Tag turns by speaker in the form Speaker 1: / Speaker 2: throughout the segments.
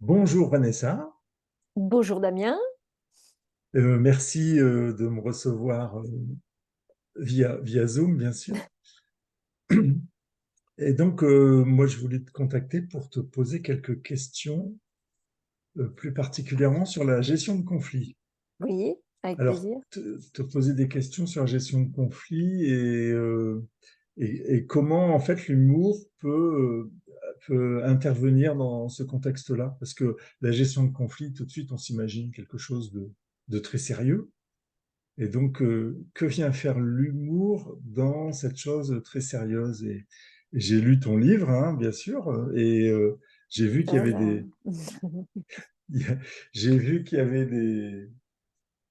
Speaker 1: Bonjour Vanessa.
Speaker 2: Bonjour Damien.
Speaker 1: Merci de me recevoir via Zoom, bien sûr. Et donc, moi, je voulais te contacter pour te poser quelques questions, plus particulièrement sur la gestion de conflits.
Speaker 2: Oui, avec
Speaker 1: Alors,
Speaker 2: plaisir.
Speaker 1: te poser des questions sur la gestion de conflits et comment, en fait, l'humour peut intervenir dans ce contexte-là. Parce que la gestion de conflits, tout de suite, on s'imagine quelque chose de très sérieux. Et donc, que vient faire l'humour dans cette chose très sérieuse? Et j'ai lu ton livre, hein, bien sûr, et j'ai vu qu'il y avait
Speaker 2: Voilà.
Speaker 1: j'ai vu qu'il y avait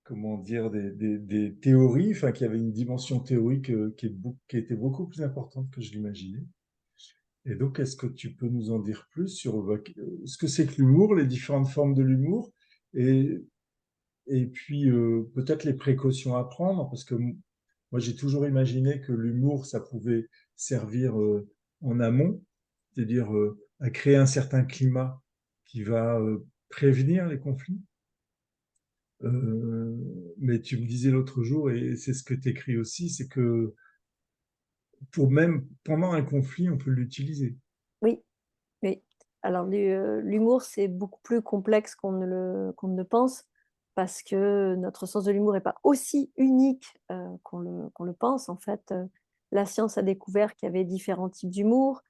Speaker 1: comment dire, des théories, enfin, qu'il y avait une dimension théorique qui était beaucoup plus importante que je l'imaginais. Et donc, est-ce que tu peux nous en dire plus sur ce que c'est que l'humour, les différentes formes de l'humour, et, et puis peut-être les précautions à prendre, parce que moi, j'ai toujours imaginé que l'humour, ça pouvait servir en amont, c'est-à-dire à créer un certain climat qui va prévenir les conflits. Mais tu me disais l'autre jour, et c'est ce que tu écris aussi, c'est que pour même pendant un conflit, on peut l'utiliser.
Speaker 2: Oui, oui. Alors l'humour, c'est beaucoup plus complexe qu'on ne le pense parce que notre sens de l'humour n'est pas aussi unique qu'on le pense. En fait, la science a découvert qu'il y avait différents types d'humour,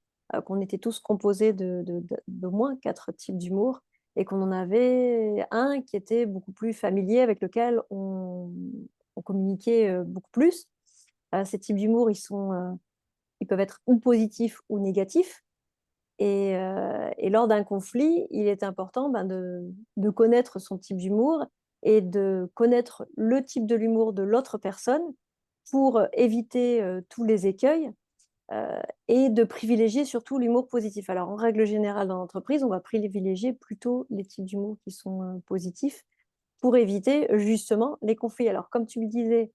Speaker 2: qu'on était tous composés d'au moins quatre types d'humour et qu'on en avait un qui était beaucoup plus familier avec lequel on communiquait beaucoup plus. Ces types d'humour, ils peuvent être ou positifs ou négatifs. Et lors d'un conflit, il est important de connaître son type d'humour et de connaître le type de l'humour de l'autre personne pour éviter tous les écueils et de privilégier surtout l'humour positif. Alors, en règle générale, dans l'entreprise, on va privilégier plutôt les types d'humour qui sont positifs pour éviter justement les conflits. Alors, comme tu me disais,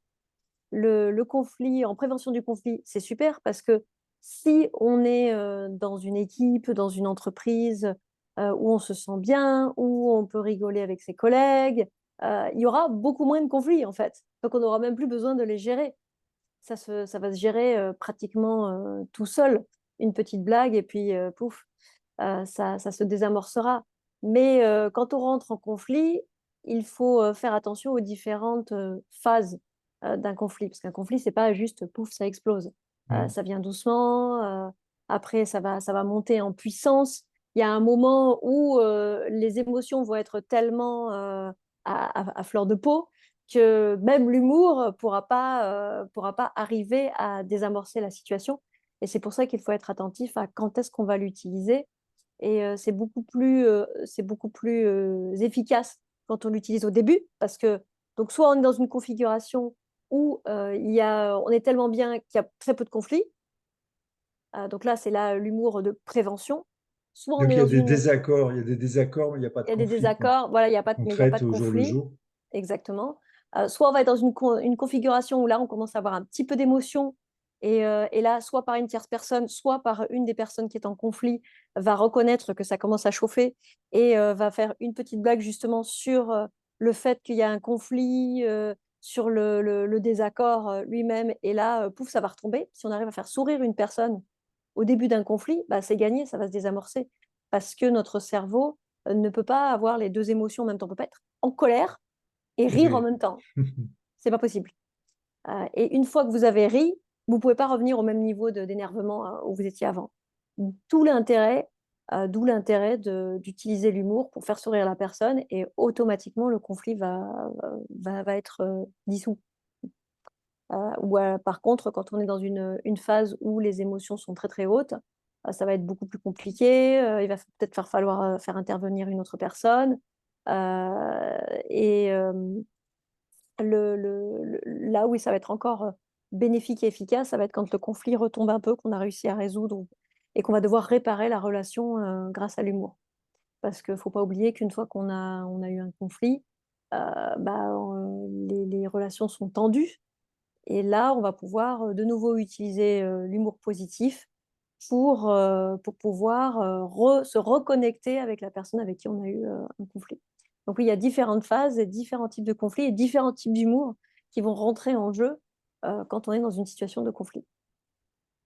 Speaker 2: le conflit, en prévention du conflit, c'est super parce que si on est dans une équipe, dans une entreprise où on se sent bien, où on peut rigoler avec ses collègues, il y aura beaucoup moins de conflits en fait. Donc on n'aura même plus besoin de les gérer. Ça va se gérer pratiquement tout seul. Une petite blague et puis pouf, ça se désamorcera. Mais quand on rentre en conflit, il faut faire attention aux différentes phases d'un conflit. Parce qu'un conflit, c'est pas juste pouf, ça explose.
Speaker 1: Mm.
Speaker 2: Ça vient doucement. Après, ça va monter en puissance. Il y a un moment où les émotions vont être tellement à fleur de peau que même l'humour pourra pas arriver à désamorcer la situation. Et c'est pour ça qu'il faut être attentif à quand est-ce qu'on va l'utiliser. Et c'est beaucoup plus efficace quand on l'utilise au début, parce que donc soit on est dans une configuration où on est tellement bien qu'il y a très peu de conflits. Donc là, c'est là l'humour de prévention. Soit on
Speaker 1: Donc
Speaker 2: est dans une,
Speaker 1: il y a des désaccords, mais il n'y a pas de
Speaker 2: il y a des
Speaker 1: conflit, quoi.
Speaker 2: désaccords, voilà,
Speaker 1: On
Speaker 2: mais il n'y a pas
Speaker 1: traite
Speaker 2: de
Speaker 1: au jour le
Speaker 2: conflit.
Speaker 1: jour.
Speaker 2: Exactement. Soit on va être dans une configuration où là, on commence à avoir un petit peu d'émotion. Et là, soit par une tierce personne, soit par une des personnes qui est en conflit, va reconnaître que ça commence à chauffer et va faire une petite blague justement sur le fait qu'il y a un conflit, sur le désaccord lui-même. Et là, pouf, ça va retomber. Si on arrive à faire sourire une personne au début d'un conflit, bah, c'est gagné, ça va se désamorcer. Parce que notre cerveau ne peut pas avoir les deux émotions en même temps. On ne peut pas être en colère et
Speaker 1: Et
Speaker 2: rire en
Speaker 1: rire.
Speaker 2: même temps. C'est pas possible. Et une fois que vous avez ri, vous pouvez pas revenir au même niveau d'énervement où vous étiez avant. D'où l'intérêt, d'utiliser l'humour pour faire sourire la personne et automatiquement le conflit va être dissous. Par contre, quand on est dans une phase où les émotions sont très très hautes, ça va être beaucoup plus compliqué. Il va peut-être falloir faire intervenir une autre personne. Euh, et, là où ça va être encore bénéfique et efficace, ça va être quand le conflit retombe un peu, qu'on a réussi à résoudre et qu'on va devoir réparer la relation grâce à l'humour. Parce qu'il ne faut pas oublier qu'une fois on a eu un conflit, les relations sont tendues. Et là, on va pouvoir de nouveau utiliser l'humour positif pour pouvoir se reconnecter avec la personne avec qui on a eu un conflit. Donc oui, il y a différentes phases et différents types de conflits et différents types d'humour qui vont rentrer en jeu quand on est dans une situation de conflit.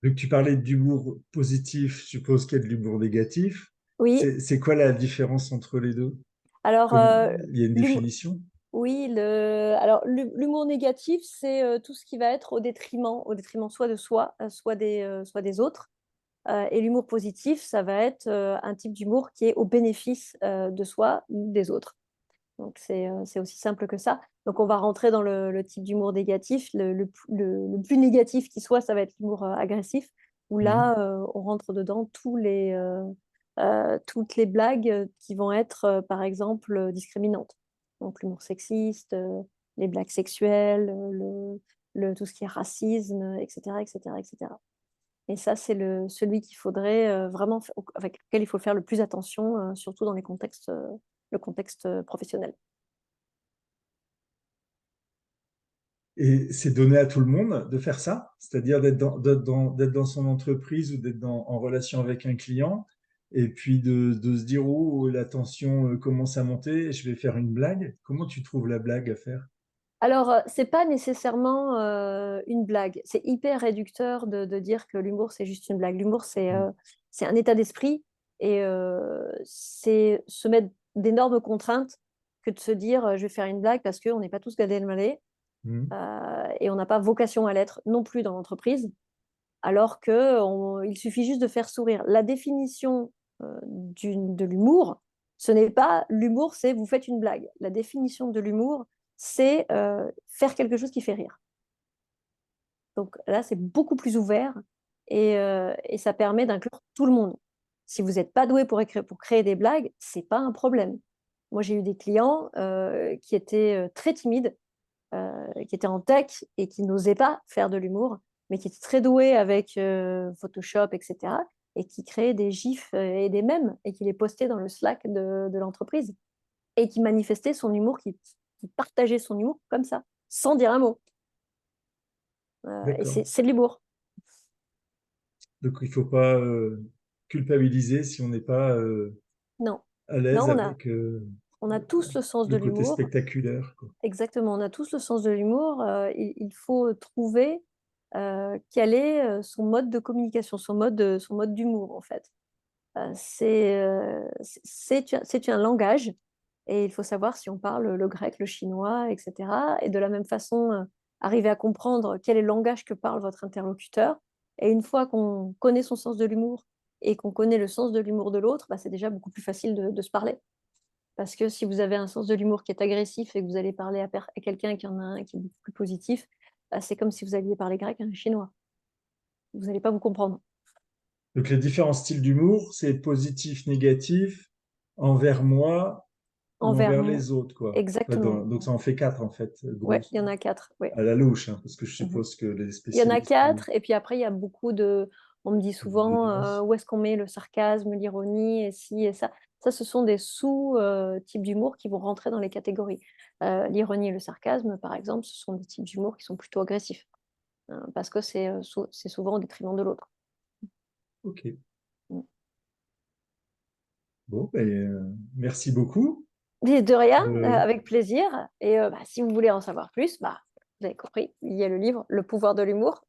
Speaker 1: Vu que tu parlais d'humour positif, je suppose qu'il y a de l'humour négatif.
Speaker 2: Oui,
Speaker 1: C'est quoi la différence entre les deux?
Speaker 2: alors
Speaker 1: Comme, il y a une
Speaker 2: l'humour,
Speaker 1: définition?
Speaker 2: oui, alors l'humour négatif, c'est tout ce qui va être au détriment soit de soi, soit des autres. Et l'humour positif, ça va être un type d'humour qui est au bénéfice de soi ou des autres. Donc c'est aussi simple que ça. Donc on va rentrer dans le type d'humour négatif. Le plus négatif qui soit, ça va être l'humour agressif, où
Speaker 1: Mhm.
Speaker 2: là, on rentre dedans toutes les blagues qui vont être, par exemple, discriminantes. Donc l'humour sexiste, les blagues sexuelles, tout ce qui est racisme, etc., etc., etc. Et ça, c'est celui qu'il faudrait vraiment, avec lequel il faut faire le plus attention, surtout dans le contexte professionnel.
Speaker 1: Et c'est donné à tout le monde de faire ça, c'est-à-dire d'être dans son entreprise ou d'être en relation avec un client, et puis de se dire, oh, la tension commence à monter, je vais faire une blague. Comment tu trouves la blague à faire?
Speaker 2: Alors, c'est pas nécessairement une blague. C'est hyper réducteur de dire que l'humour, c'est juste une blague. L'humour,
Speaker 1: Mhm.
Speaker 2: c'est un état d'esprit et c'est se mettre d'énormes contraintes que de se dire je vais faire une blague parce qu'on n'est pas tous Gad Elmaleh
Speaker 1: Mhm.
Speaker 2: et on n'a pas vocation à l'être non plus dans l'entreprise, alors qu'il suffit juste de faire sourire. La définition de l'humour, ce n'est pas l'humour, c'est vous faites une blague. La définition de l'humour, c'est faire quelque chose qui fait rire. Donc là, c'est beaucoup plus ouvert et ça permet d'inclure tout le monde. Si vous n'êtes pas doué pour créer des blagues, c'est pas un problème. Moi, j'ai eu des clients qui étaient très timides, qui étaient en tech et qui n'osaient pas faire de l'humour, mais qui étaient très doués avec Photoshop, etc. Et qui créaient des gifs et des mèmes et qui les postaient dans le Slack de l'entreprise et qui manifestait son humour, qui partageait son humour comme ça, sans dire un mot. Et
Speaker 1: D'accord.
Speaker 2: c'est de l'humour.
Speaker 1: Donc il ne faut pas culpabiliser si on n'est pas
Speaker 2: Non,
Speaker 1: à
Speaker 2: non,
Speaker 1: l'aise avec
Speaker 2: on a tous le sens de
Speaker 1: le côté
Speaker 2: l'humour.
Speaker 1: spectaculaire, quoi.
Speaker 2: Exactement, on a tous le sens de l'humour. Il faut trouver quel est son mode de communication, son mode d'humour, en fait. C'est un langage et il faut savoir si on parle le grec, le chinois, etc. Et de la même façon, arriver à comprendre quel est le langage que parle votre interlocuteur. Et une fois qu'on connaît son sens de l'humour et qu'on connaît le sens de l'humour de l'autre, bah, c'est déjà beaucoup plus facile de se parler. Parce que si vous avez un sens de l'humour qui est agressif et que vous allez parler à quelqu'un qui en a un qui est beaucoup plus positif, bah, c'est comme si vous alliez parler grec à un chinois. Vous n'allez pas vous comprendre
Speaker 1: Donc les différents styles d'humour, c'est positif, négatif, envers moi ou
Speaker 2: envers
Speaker 1: envers
Speaker 2: moi.
Speaker 1: les autres, quoi. Enfin,
Speaker 2: Exactement.
Speaker 1: donc ça en fait quatre, en fait,
Speaker 2: Ouais,
Speaker 1: gros,
Speaker 2: il y en a quatre. Ouais.
Speaker 1: à la louche, hein, parce que je
Speaker 2: Mhm.
Speaker 1: suppose que les
Speaker 2: Il y en a
Speaker 1: spécialistes
Speaker 2: quatre, et puis après, il y a beaucoup de. On me dit
Speaker 1: de
Speaker 2: souvent
Speaker 1: nuances.
Speaker 2: où est-ce qu'on met le sarcasme, l'ironie, et ci et ça. Ça, ce sont des sous-types d'humour qui vont rentrer dans les catégories. L'ironie et le sarcasme, par exemple, ce sont des types d'humour qui sont plutôt agressifs, hein, parce que c'est souvent au détriment de l'autre.
Speaker 1: Ok.
Speaker 2: Mm.
Speaker 1: Bon, ben, merci beaucoup.
Speaker 2: Et de rien,
Speaker 1: Euh,
Speaker 2: avec plaisir. Et bah, si vous voulez en savoir plus, bah, vous avez compris, il y a le livre Le pouvoir de l'humour.